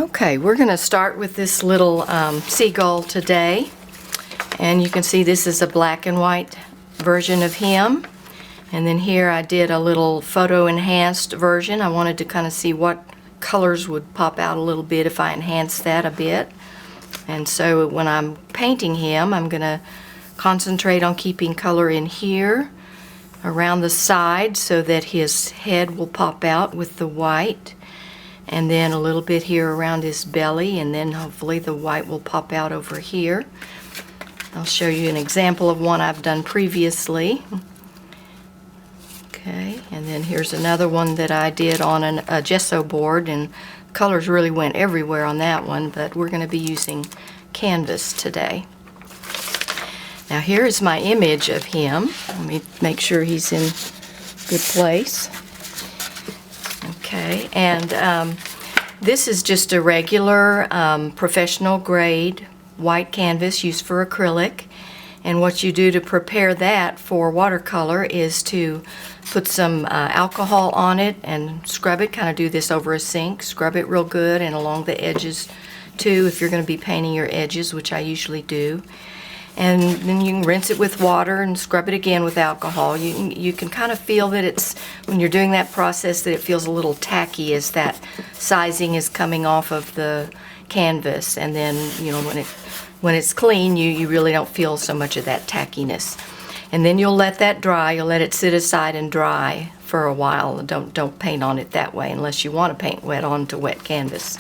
Okay, we're going to start with this little seagull today, and you can see this is a black and white version of him, and then here I did a little photo enhanced version. I wanted to kind of see what colors would pop out a little bit if I enhanced that a bit. And so when I'm painting him, I'm going to concentrate on keeping color in here around the side so that his head will pop out with the white, and then a little bit here around his belly, and then hopefully the white will pop out over here. I'll show you an example of one I've done previously. Okay, and then here's another one that I did on a gesso board, and colors really went everywhere on that one, but we're going to be using canvas today. Now here is my image of him. Let me make sure he's in good place. Okay, and this is just a regular professional grade white canvas used for acrylic. And what you do to prepare that for watercolor is to put some alcohol on it and scrub it. Kind of do this over a sink. Scrub it real good and along the edges too if you're going to be painting your edges, which I usually do. And then you can rinse it with water and scrub it again with alcohol. You can kind of feel that it's, when you're doing that process, that it feels a little tacky as that sizing is coming off of the canvas. And then, you know, when it's clean, you really don't feel so much of that tackiness. And then you'll let that dry. You'll let it sit aside and dry for a while. Don't paint on it that way unless you want to paint wet onto wet canvas.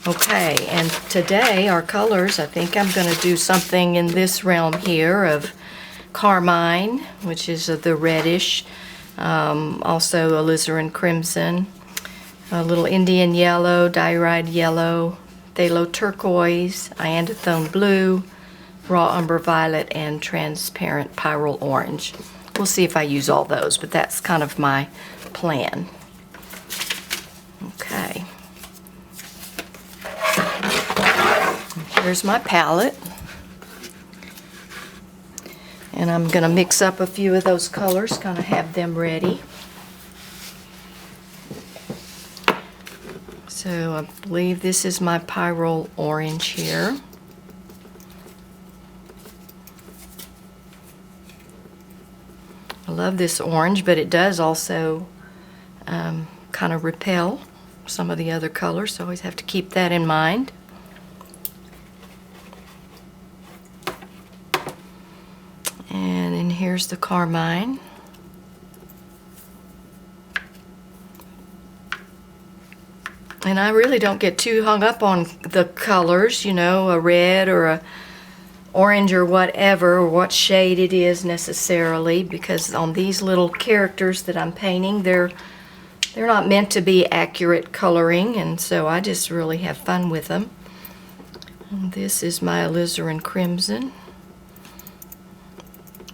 Okay, and today our colors, I think I'm going to do something in this realm here of carmine, which is the reddish, also alizarin crimson, a little Indian yellow, diorite yellow, phthalo turquoise, iandothone blue, raw umber violet, and transparent pyrrole orange. We'll see if I use all those, but that's kind of my plan. Okay. Here's my palette, and I'm going to mix up a few of those colors, kind of have them ready. So I believe this is my pyrrole orange here. I love this orange, but it does also kind of repel some of the other colors, so I always have to keep that in mind. And then here's the carmine. And I really don't get too hung up on the colors, you know, a red or a orange or whatever, or what shade it is necessarily, because on these little characters that I'm painting, they're not meant to be accurate coloring, and so I just really have fun with them. And this is my alizarin crimson.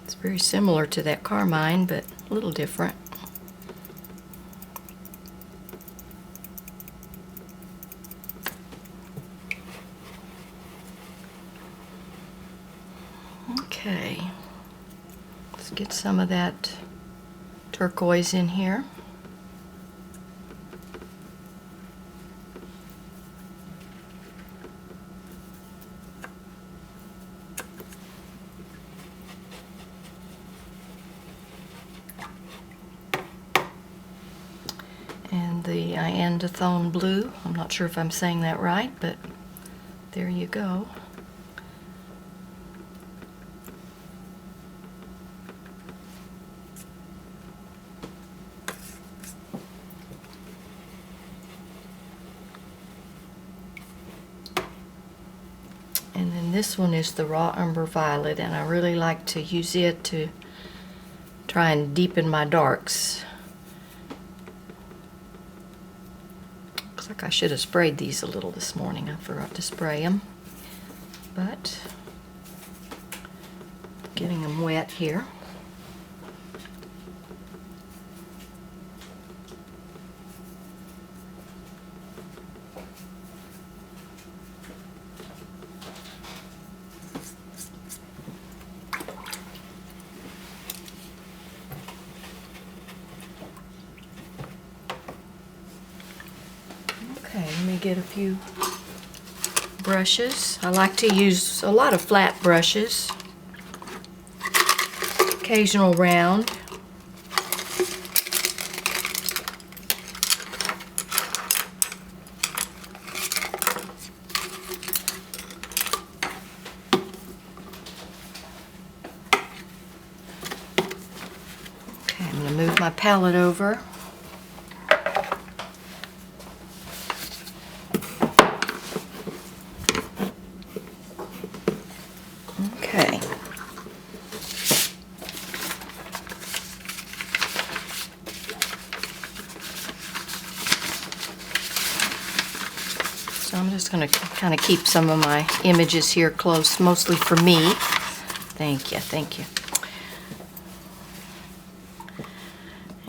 It's very similar to that carmine, but a little different. Okay, let's get some of that turquoise in here. And the iandothone blue. I'm not sure if I'm saying that right, but there you go. And then this one is the raw umber violet, and I really like to use it to try and deepen my darks. Looks like I should have sprayed these a little this morning. I forgot to spray them, but getting them wet here. get a few brushes. I like to use a lot of flat brushes, occasional round. Okay, I'm going to move my palette over. Okay. So I'm just going to kind of keep some of my images here close, mostly for me. Thank you, thank you.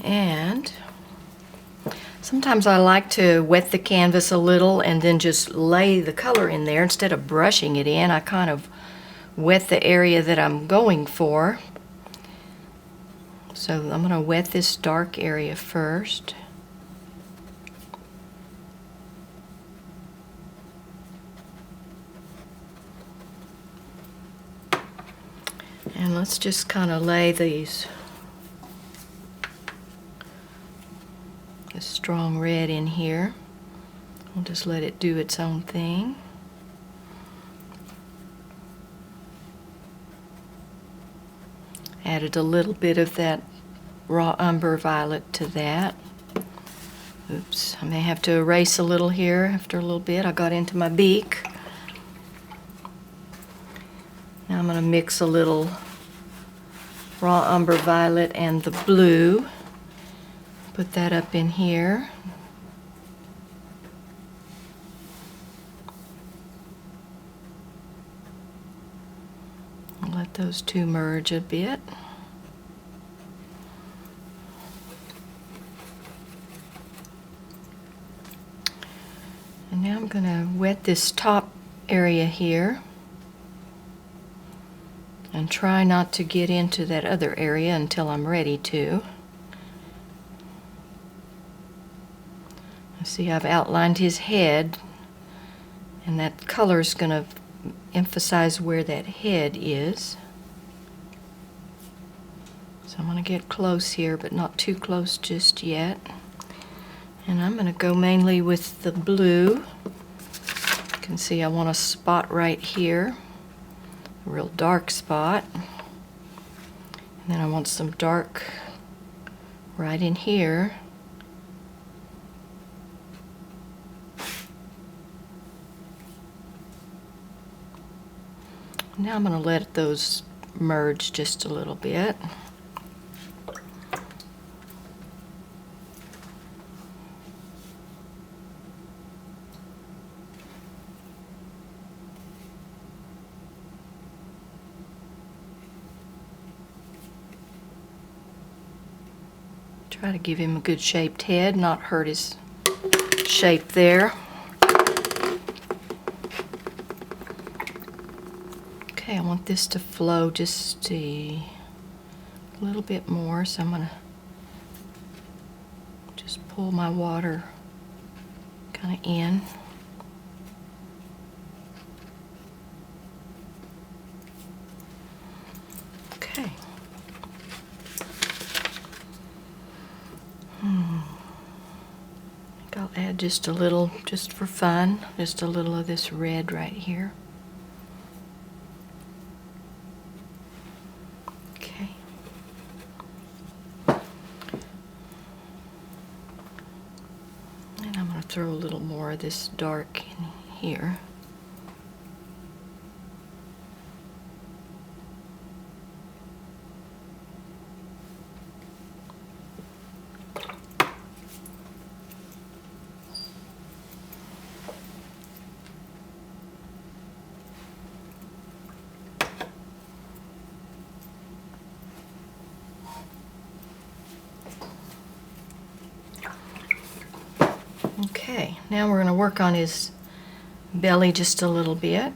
And sometimes I like to wet the canvas a little and then just lay the color in there instead of brushing it in. I kind of wet the area that I'm going for. So I'm going to wet this dark area first. And let's just kind of lay this strong red in here. I'll just let it do its own thing. Added a little bit of that raw umber violet to that. Oops, I may have to erase a little here after a little bit. I got into my beak. Now I'm going to mix a little raw umber violet and the blue. Put that up in here. Let those two merge a bit. And now I'm going to wet this top area here and try not to get into that other area until I'm ready to. See, I've outlined his head, and that color is going to emphasize where that head is. So I'm going to get close here, but not too close just yet. And I'm going to go mainly with the blue. You can see I want a spot right here, a real dark spot. And then I want some dark right in here. Now I'm going to let those merge just a little bit. Try to give him a good shaped head, not hurt his shape there. Okay, I want this to flow just a little bit more, so I'm going to just pull my water kind of in. Okay. I think I'll add just a little, just for fun, just a little of this red right here. Throw a little more of this dark in here. Okay, now we're going to work on his belly just a little bit.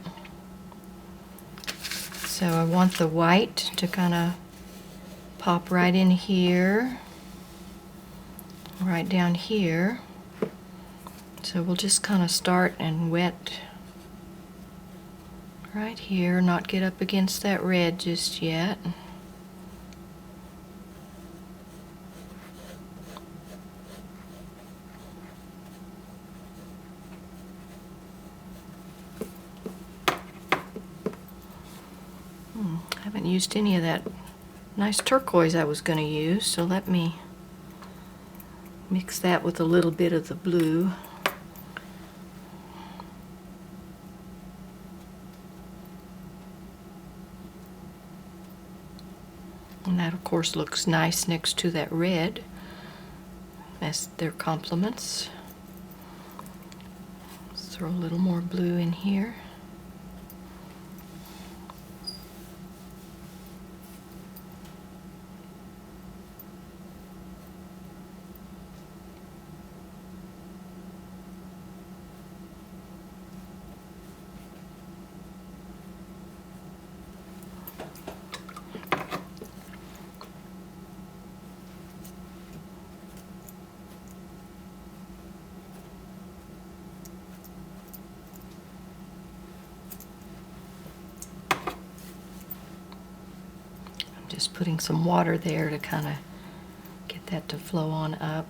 So I want the white to kind of pop right in here, right down here. So we'll just kind of start and wet right here, not get up against that red just yet. Haven't used any of that nice turquoise I was going to use, so let me mix that with a little bit of the blue. And that of course looks nice next to that red. That's their complements. Let's throw a little more blue in here. Just putting some water there to kind of get that to flow on up.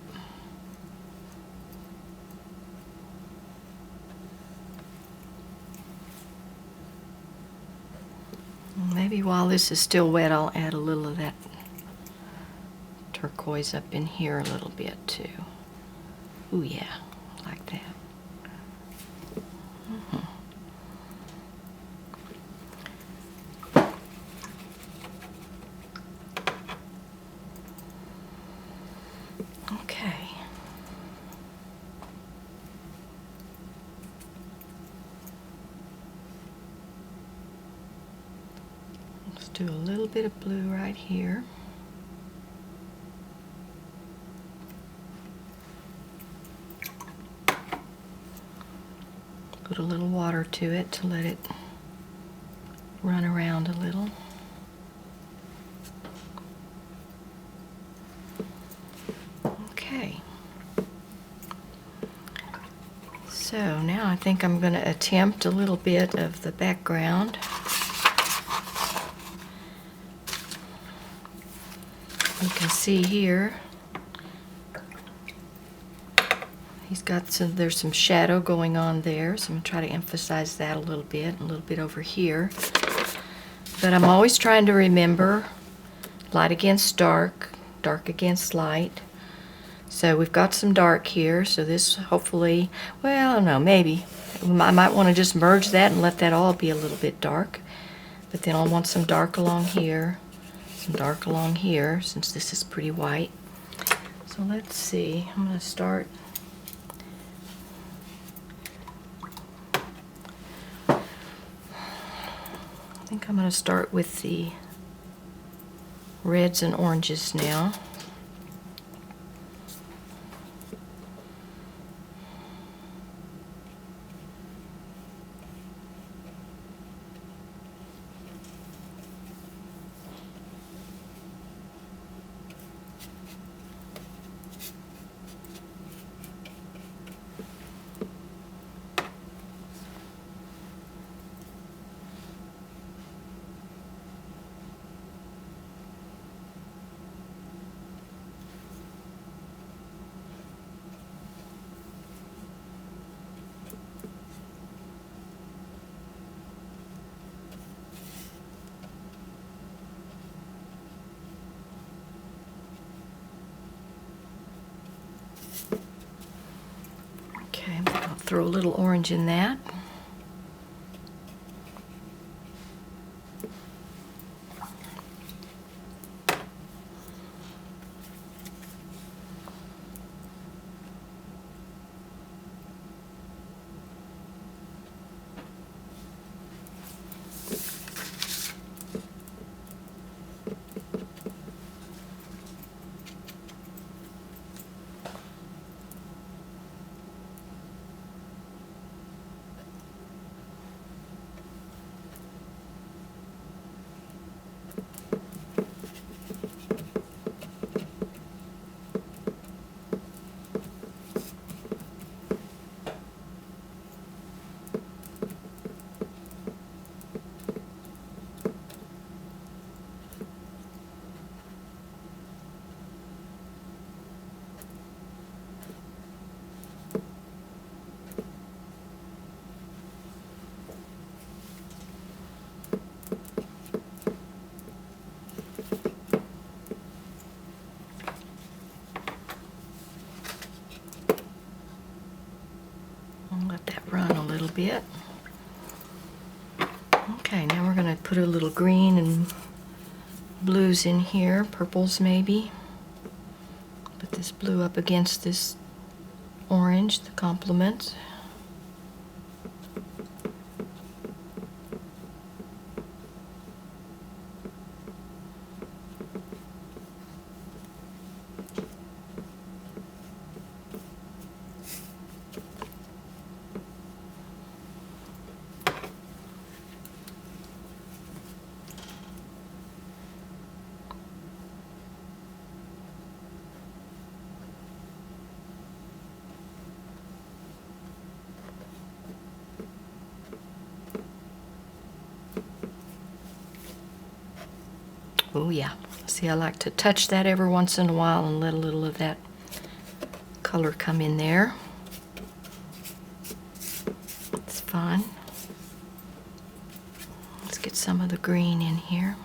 Maybe while this is still wet, I'll add a little of that turquoise up in here a little bit too. Ooh yeah, like that. Okay. Let's do a little bit of blue right here. Put a little water to it to let it run around a little. Okay. So now I think I'm going to attempt a little bit of the background. You can see here there's some shadow going on there, so I'm going to try to emphasize that a little bit over here. But I'm always trying to remember light against dark, dark against light. So we've got some dark here, so this hopefully, well, I don't know, maybe. I might want to just merge that and let that all be a little bit dark. But then I'll want some dark along here, some dark along here, since this is pretty white. So let's see, I'm going to start. I think I'm going to start with the reds and oranges now. Okay, I'll throw a little orange in that. bit. Okay, now we're going to put a little green and blues in here, purples maybe. Put this blue up against this orange, the complement. Oh yeah, see, I like to touch that every once in a while and let a little of that color come in there. It's fun. Let's get some of the green in here.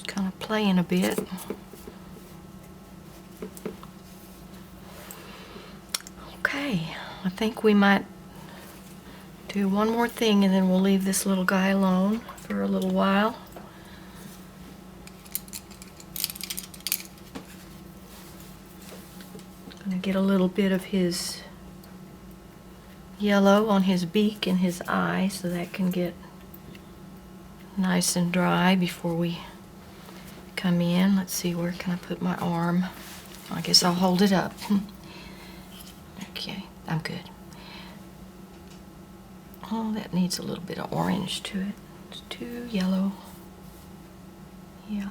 Kind of playing a bit. Okay, I think we might do one more thing and then we'll leave this little guy alone for a little while. I'm going to get a little bit of his yellow on his beak and his eye so that can get nice and dry before we come in. Let's see, where can I put my arm? I guess I'll hold it up. Okay, I'm good. Oh, that needs a little bit of orange to it. It's too yellow. Yeah.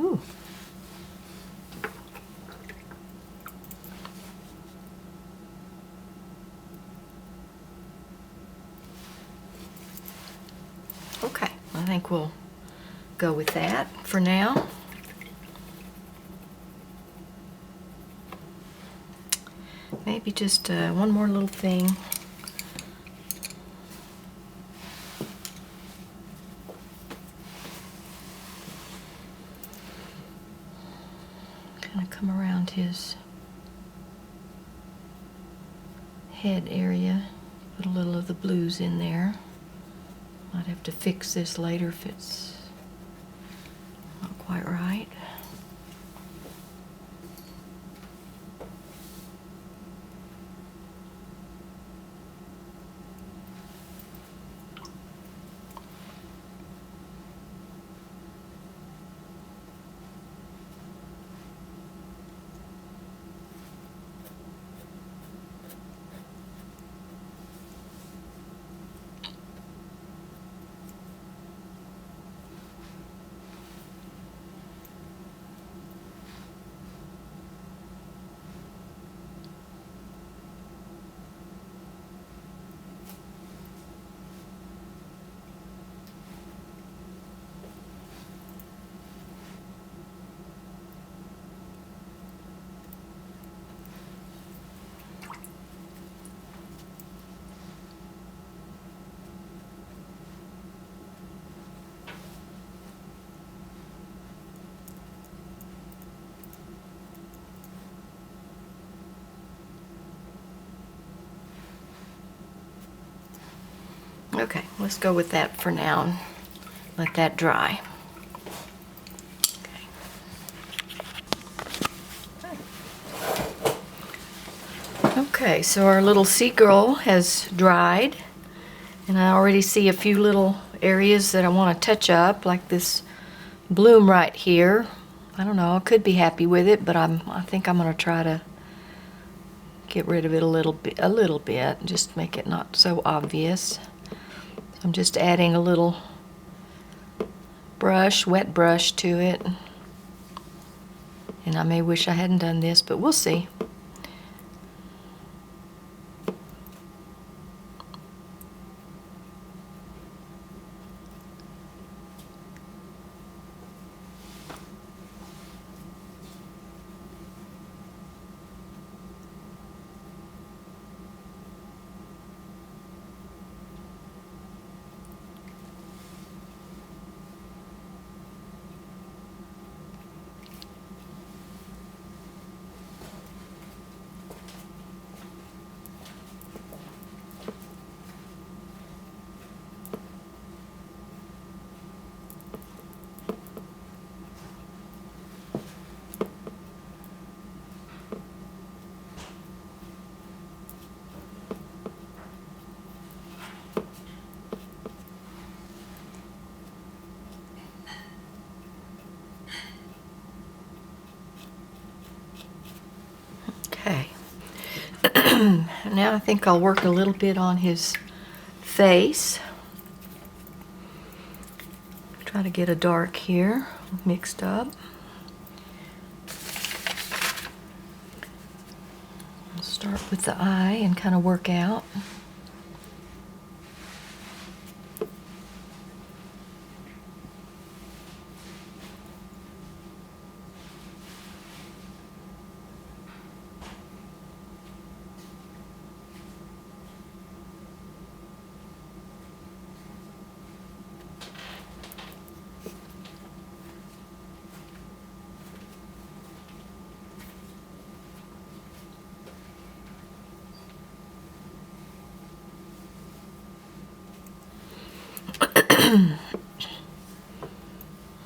Ooh. Okay, I think we'll go with that for now. Maybe just one more little thing. Kind of come around his head area, put a little of the blues in there. Might have to fix this later if it's not quite right. Okay, let's go with that for now and let that dry. Okay, so our little Seagull has dried, and I already see a few little areas that I want to touch up, like this bloom right here. I don't know, I could be happy with it, but I think I'm going to try to get rid of it a little bit, just make it not so obvious. So I'm just adding a little brush, wet brush to it. And I may wish I hadn't done this, but we'll see. Okay. Now I think I'll work a little bit on his face. Try to get a dark here mixed up. I'll start with the eye and kind of work out.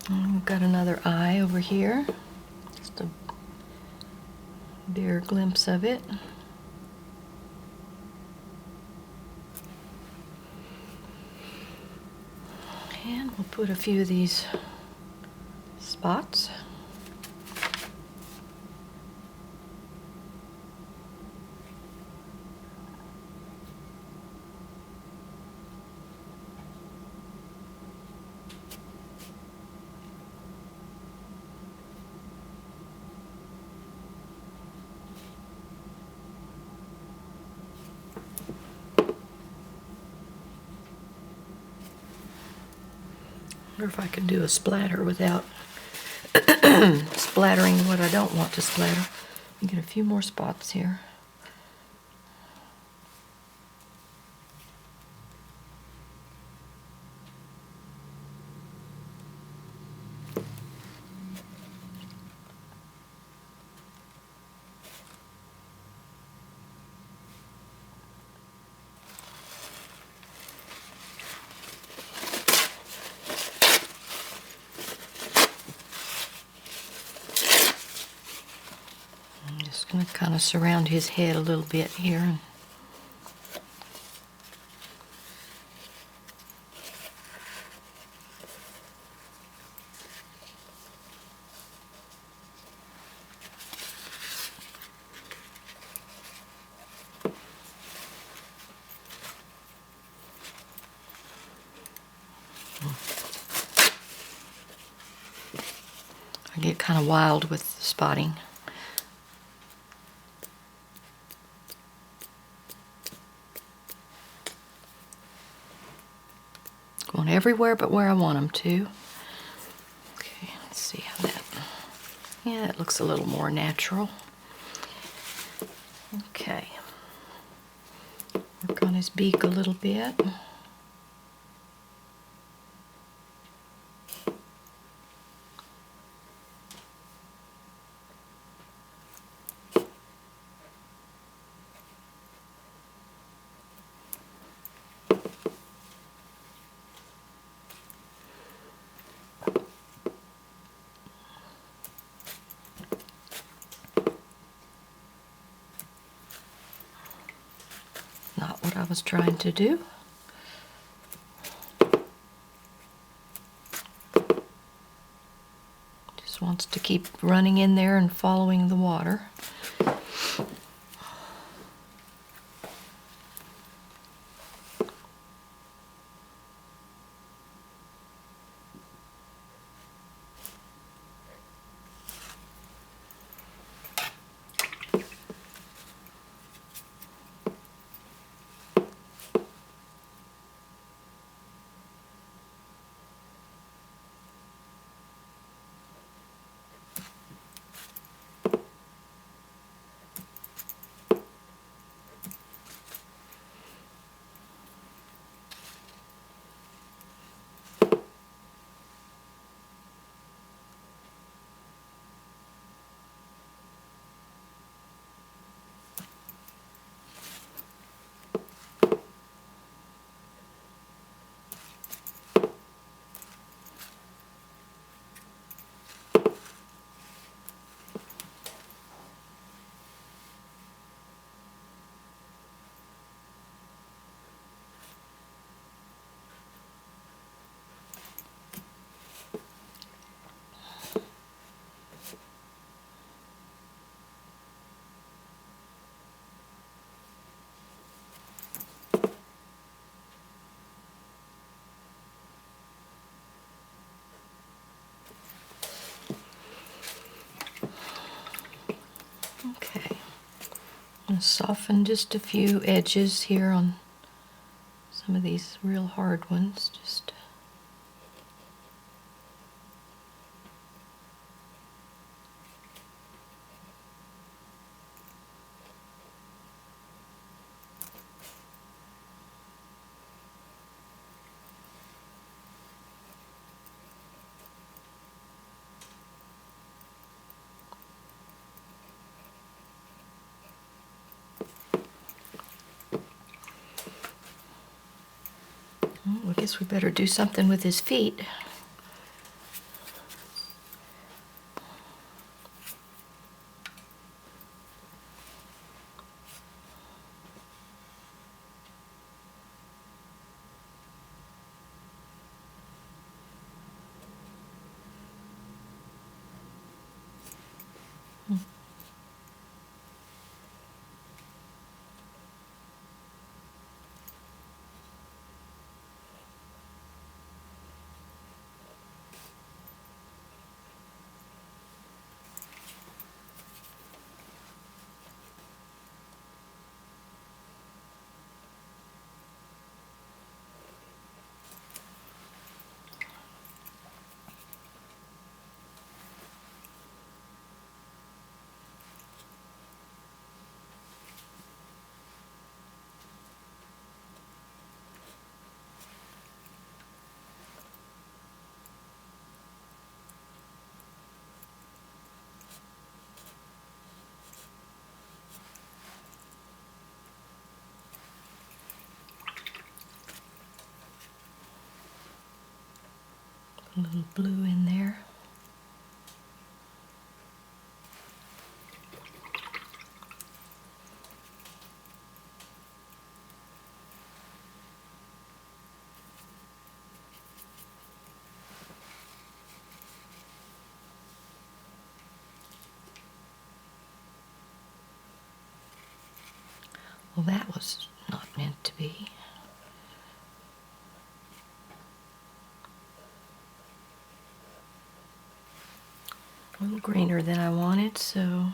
I've got another eye over here, just a bare glimpse of it. And we'll put a few of these spots. I wonder if I can do a splatter without splattering what I don't want to splatter. You get a few more spots here. Just going to kind of surround his head a little bit here. I get kind of wild with spotting. Going everywhere but where I want them to. Okay, let's see how that... Yeah, it looks a little more natural. Okay. Work on his beak a little bit. what I was trying to do. Just wants to keep running in there and following the water. Okay, I'm going to soften just a few edges here on some of these real hard ones. Just I guess we better do something with his feet. A little blue in there. Well, that was not meant to be. A little greener than I wanted, so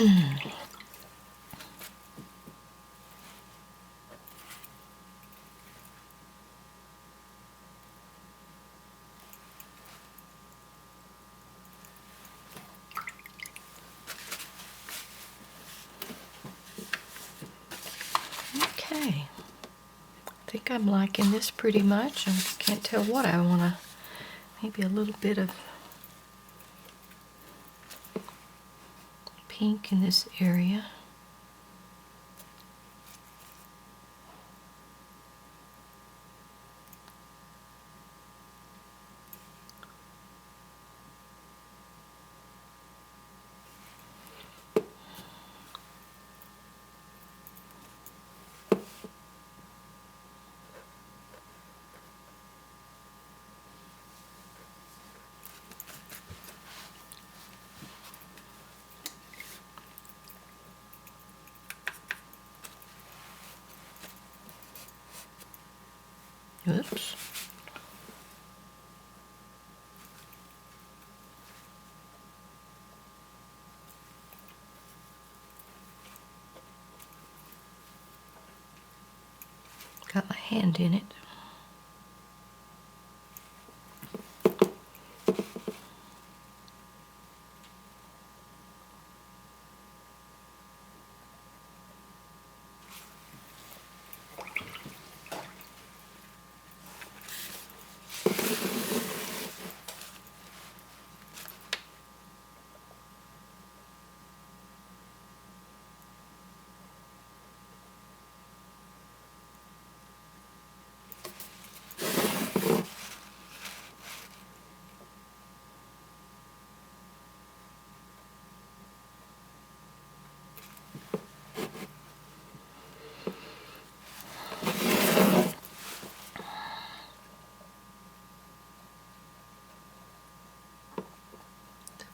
Okay, I think I'm liking this pretty much. I can't tell what I want to, maybe a little bit of pink in this area. Oops. Got my hand in it.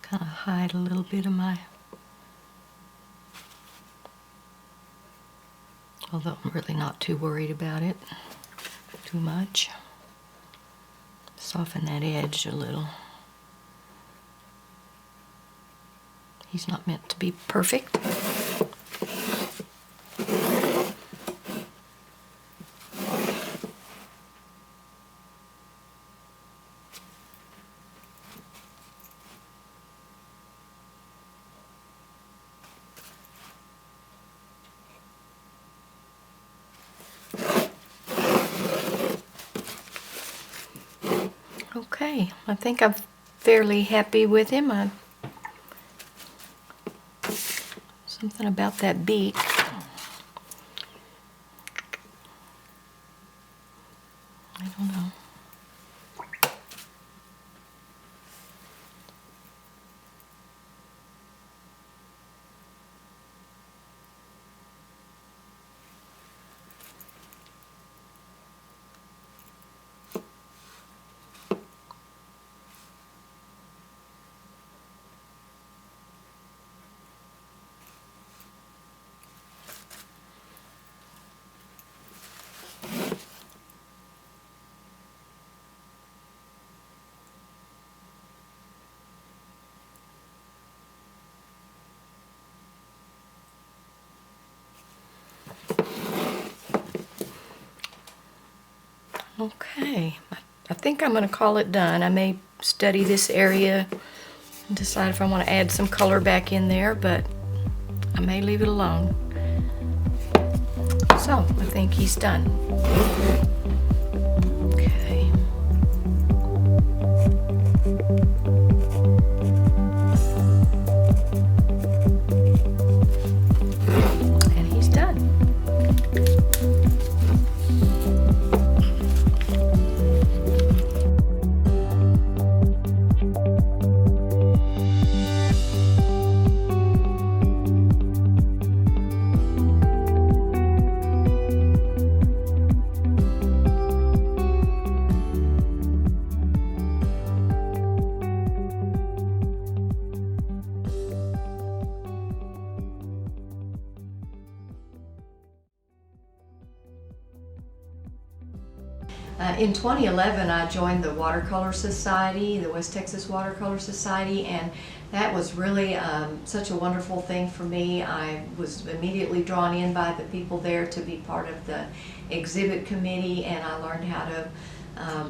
Kind of hide a little bit of my, although I'm really not too worried about it too much. Soften that edge a little. He's not meant to be perfect. Okay, I think I'm fairly happy with him. Something about that beak. I don't know. Okay, I think I'm going to call it done. I may study this area and decide if I want to add some color back in there, but I may leave it alone. So, I think he's done. Okay. And he's done. In 2011, I joined the Watercolor Society, the West Texas Watercolor Society, and that was really such a wonderful thing for me. I was immediately drawn in by the people there to be part of the exhibit committee, and I learned how to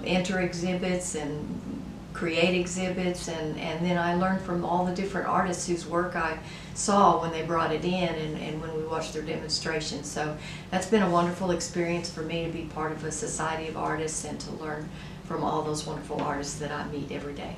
enter exhibits and create exhibits, and then I learned from all the different artists whose work I saw when they brought it in and when we watched their demonstrations. So that's been a wonderful experience for me to be part of a society of artists and to learn from all those wonderful artists that I meet every day.